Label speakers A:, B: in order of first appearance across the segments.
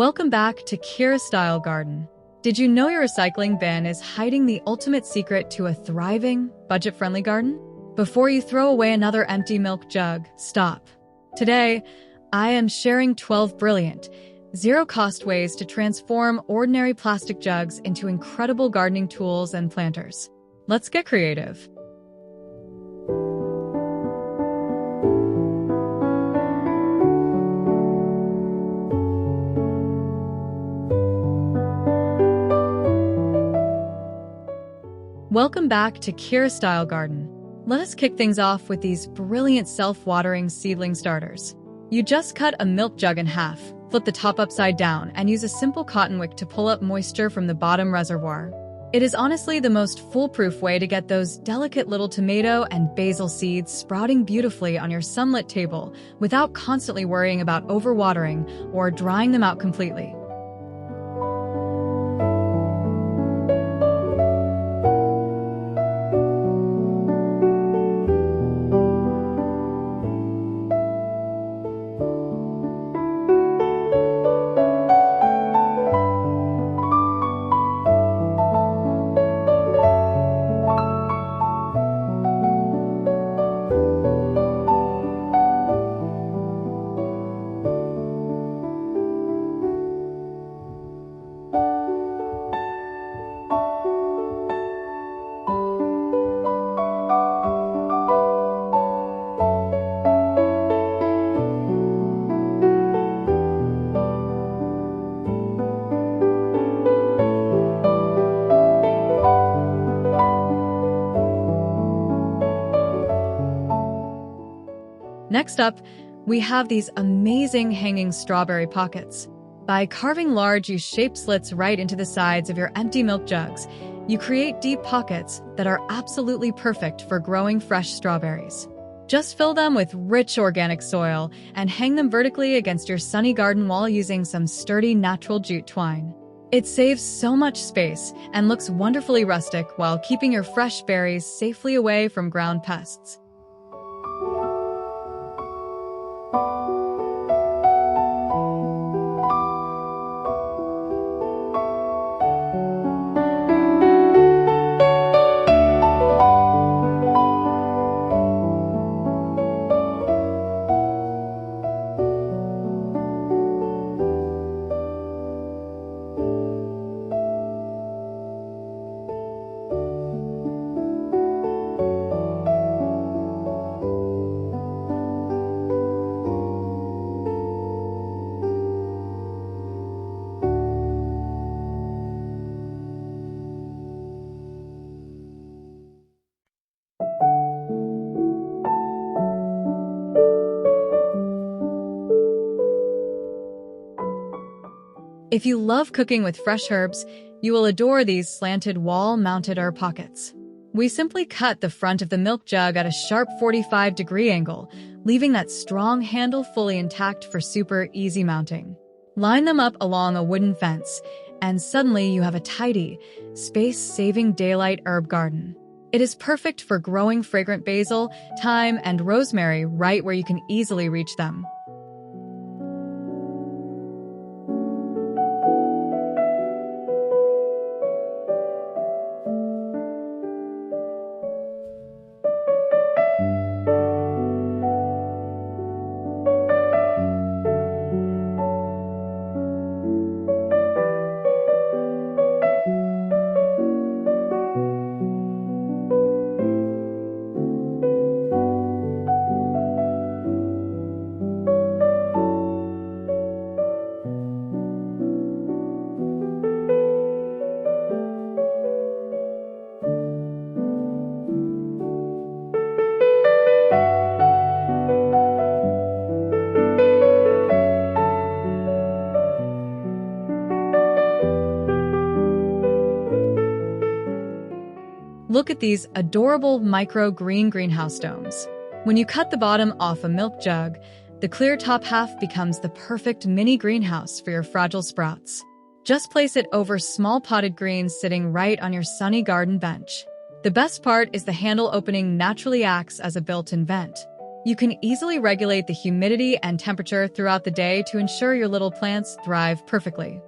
A: Welcome back to KiraStyle Garden. Did you know your recycling bin is hiding the ultimate secret to a thriving, budget-friendly garden? Before you throw away another empty milk jug, stop. Today, I am sharing 12 brilliant, zero-cost ways to transform ordinary plastic jugs into incredible gardening tools and planters. Let's get creative. Welcome back to KiraStyle Garden. Let us kick things off with these brilliant self-watering seedling starters. You just cut a milk jug in half, flip the top upside down, and use a simple cotton wick to pull up moisture from the bottom reservoir. It is honestly the most foolproof way to get those delicate little tomato and basil seeds sprouting beautifully on your sunlit table without constantly worrying about overwatering or drying them out completely. Next up, we have these amazing hanging strawberry pockets. By carving large U-shaped slits right into the sides of your empty milk jugs, you create deep pockets that are absolutely perfect for growing fresh strawberries. Just fill them with rich organic soil and hang them vertically against your sunny garden wall using some sturdy natural jute twine. It saves so much space and looks wonderfully rustic while keeping your fresh berries safely away from ground pests. If you love cooking with fresh herbs, you will adore these slanted wall-mounted herb pockets. We simply cut the front of the milk jug at a sharp 45-degree angle, leaving that strong handle fully intact for super easy mounting. Line them up along a wooden fence, and suddenly you have a tidy, space-saving daylight herb garden. It is perfect for growing fragrant basil, thyme, and rosemary right where you can easily reach them. Look at these adorable micro-green greenhouse domes. When you cut the bottom off a milk jug, the clear top half becomes the perfect mini greenhouse for your fragile sprouts. Just place it over small potted greens sitting right on your sunny garden bench. The best part is the handle opening naturally acts as a built-in vent. You can easily regulate the humidity and temperature throughout the day to ensure your little plants thrive perfectly.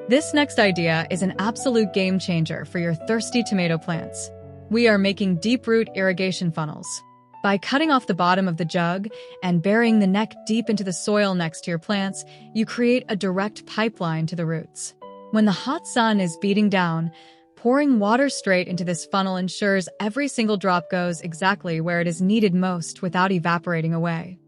A: This next idea is an absolute game changer for your thirsty tomato plants. We are making deep root irrigation funnels. By cutting off the bottom of the jug and burying the neck deep into the soil next to your plants, you create a direct pipeline to the roots. When the hot sun is beating down, pouring water straight into this funnel ensures every single drop goes exactly where it is needed most without evaporating away.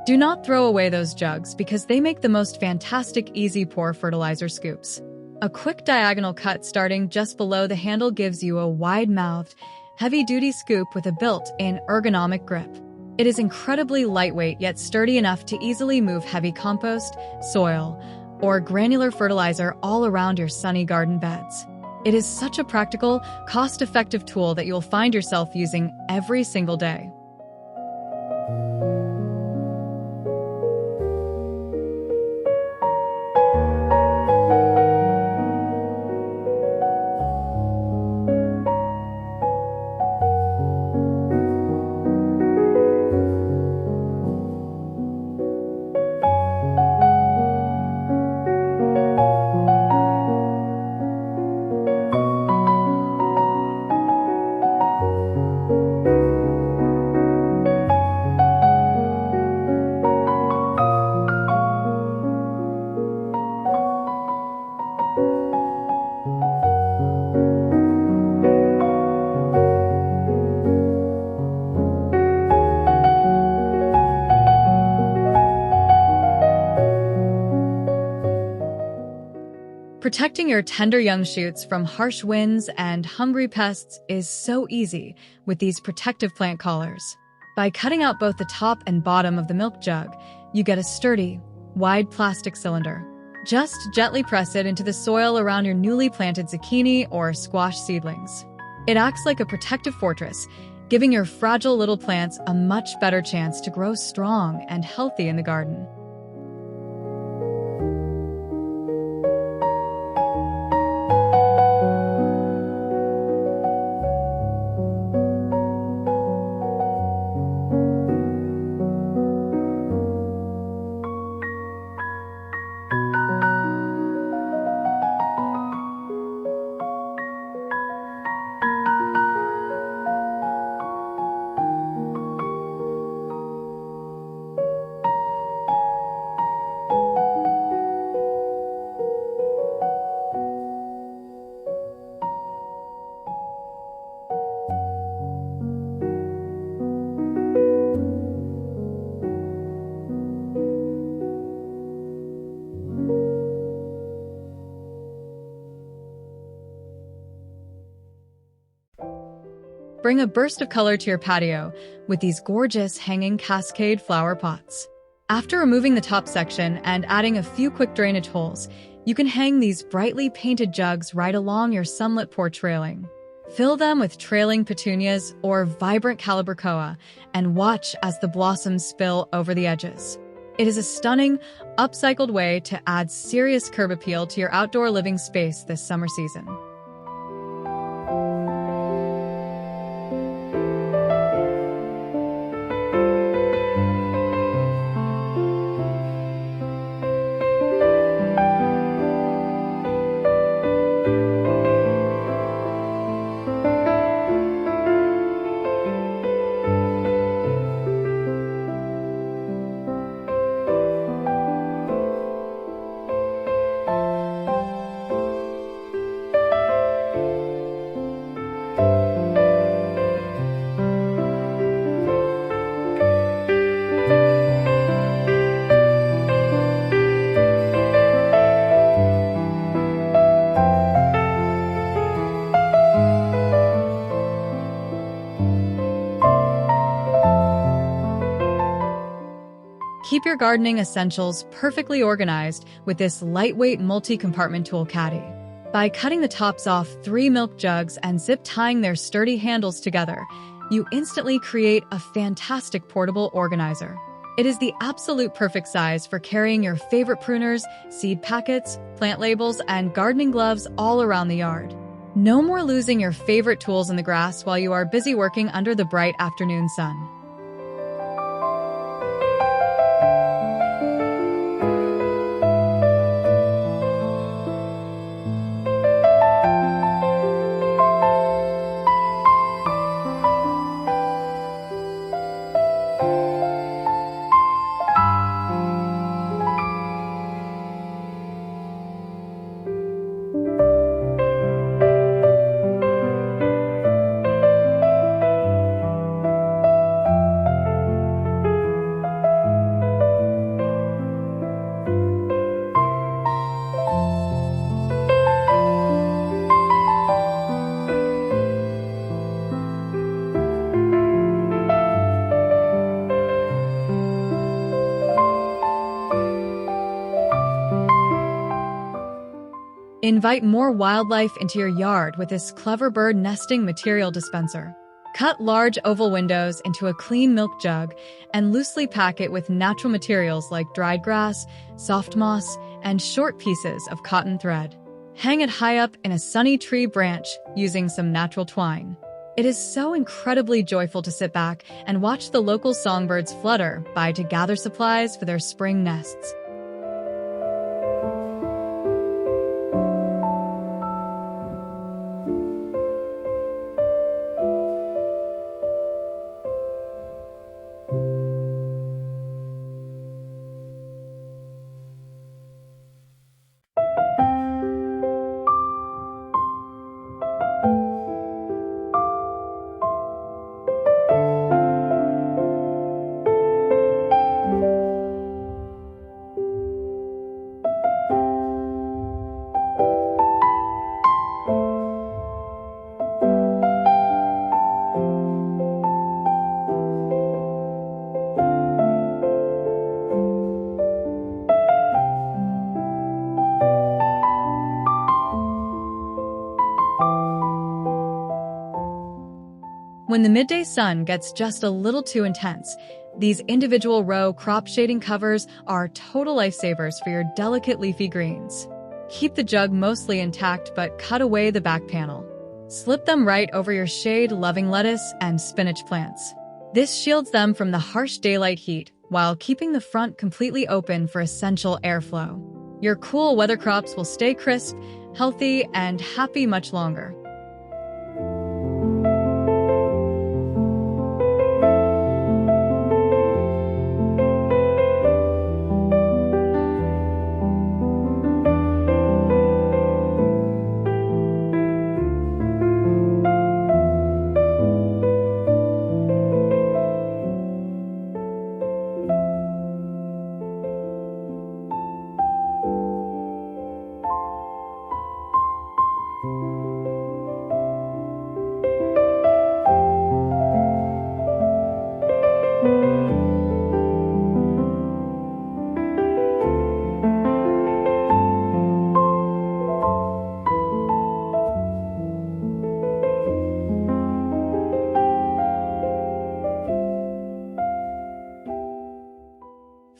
A: Do not throw away those jugs because they make the most fantastic easy pour fertilizer scoops. A quick diagonal cut starting just below the handle gives you a wide-mouthed, heavy-duty scoop with a built-in ergonomic grip. It is incredibly lightweight yet sturdy enough to easily move heavy compost, soil, or granular fertilizer all around your sunny garden beds. It is such a practical, cost-effective tool that you'll find yourself using every single day. Protecting your tender young shoots from harsh winds and hungry pests is so easy with these protective plant collars. By cutting out both the top and bottom of the milk jug, you get a sturdy, wide plastic cylinder. Just gently press it into the soil around your newly planted zucchini or squash seedlings. It acts like a protective fortress, giving your fragile little plants a much better chance to grow strong and healthy in the garden. bring a burst of color to your patio with these gorgeous hanging Cascade flower pots. After removing the top section and adding a few quick drainage holes, you can hang these brightly painted jugs right along your sunlit porch railing. Fill them with trailing petunias or vibrant calibrachoa and watch as the blossoms spill over the edges. It is a stunning, upcycled way to add serious curb appeal to your outdoor living space this summer season. Keep your gardening essentials perfectly organized with this lightweight multi-compartment tool Caddy. By cutting the tops off 3 milk jugs and zip tying their sturdy handles together, you instantly create a fantastic portable organizer. It is the absolute perfect size for carrying your favorite pruners, seed packets, plant labels, and gardening gloves all around the yard. No more losing your favorite tools in the grass while you are busy working under the bright afternoon sun. Invite more wildlife into your yard with this clever bird nesting material dispenser. Cut large oval windows into a clean milk jug and loosely pack it with natural materials like dried grass, soft moss, and short pieces of cotton thread. Hang it high up in a sunny tree branch using some natural twine. It is so incredibly joyful to sit back and watch the local songbirds flutter by to gather supplies for their spring nests. When the midday sun gets just a little too intense, these individual row crop shading covers are total lifesavers for your delicate leafy greens. Keep the jug mostly intact but cut away the back panel. Slip them right over your shade-loving lettuce and spinach plants. This shields them from the harsh daylight heat while keeping the front completely open for essential airflow. Your cool weather crops will stay crisp, healthy, and happy much longer.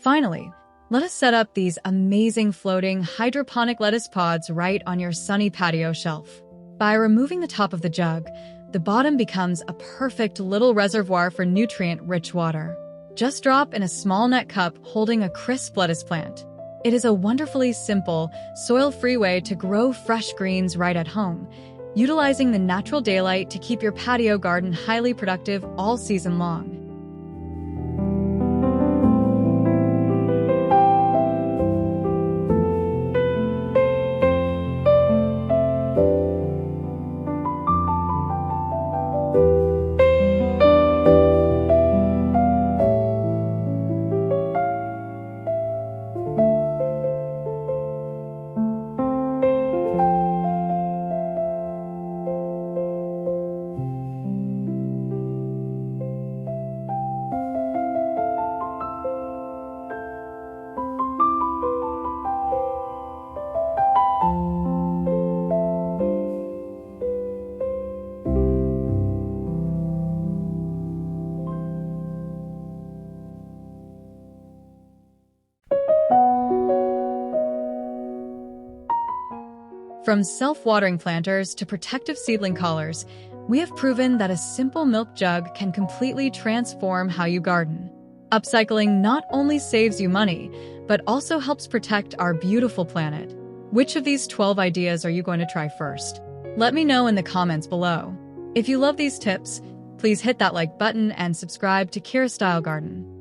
A: Finally, let us set up these amazing floating hydroponic lettuce pods right on your sunny patio shelf. By removing the top of the jug, the bottom becomes a perfect little reservoir for nutrient-rich water. Just drop in a small net cup holding a crisp lettuce plant. It is a wonderfully simple, soil-free way to grow fresh greens right at home, utilizing the natural daylight to keep your patio garden highly productive all season long. From self-watering planters to protective seedling collars, we have proven that a simple milk jug can completely transform how you garden. Upcycling not only saves you money, but also helps protect our beautiful planet. Which of these 12 ideas are you going to try first? Let me know in the comments below. If you love these tips, please hit that like button and subscribe to KiraStyle Garden.